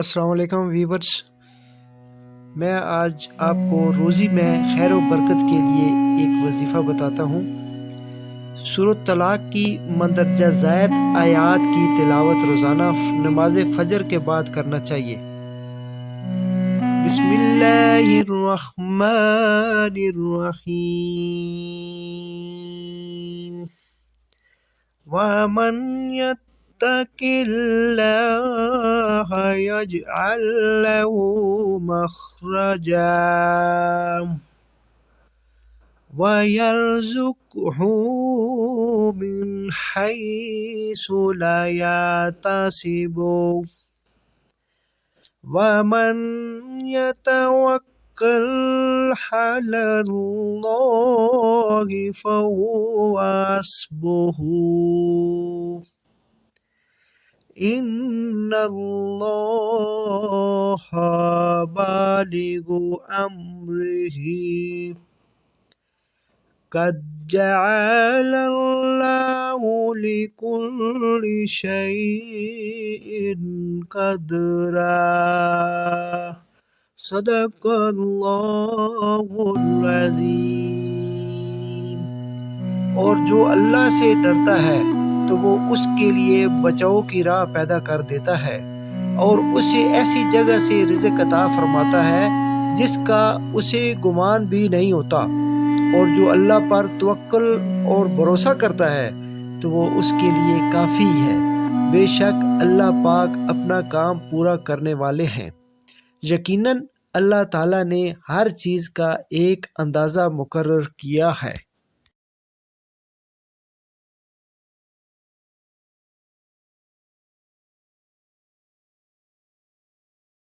अस्सलाम वालेकुम वीवर्स, मैं आज आपको रोज़ी में खैर व बरकत के लिए एक वजीफ़ा बताता हूँ। सूरत तलाक की मंदरजा ज़ायद आयात की तिलावत रोज़ाना नमाज फ़जर के बाद करना चाहिए। बिस्मिल्लाहिर्रहमानिर्रहीम। वमन यत्तकिल्लाह यजअल लहू मखरजा वयरज़ुक़हू मिन हैसु ला यहतसिबु वमन यतवक्कल अलल्लाहि फहुवा हस्बुहु इन्नल्लाहा बालिगु अम्रिही क़द जअलल्लाहु लिकुल्लि शैइन क़दरा। सदक़ल्लाहुल अज़ीम। और जो अल्लाह से डरता है तो वो उसके लिए बचाव की राह पैदा कर देता है और उसे ऐसी जगह से रिज़्क़ अता फरमाता है जिसका उसे गुमान भी नहीं होता। और जो अल्लाह पर तवक्कुल और भरोसा करता है तो वो उसके लिए काफ़ी है। बेशक अल्लाह पाक अपना काम पूरा करने वाले हैं। यकीनन अल्लाह ताला ने हर चीज़ का एक अंदाज़ा मुकर्रर किया है।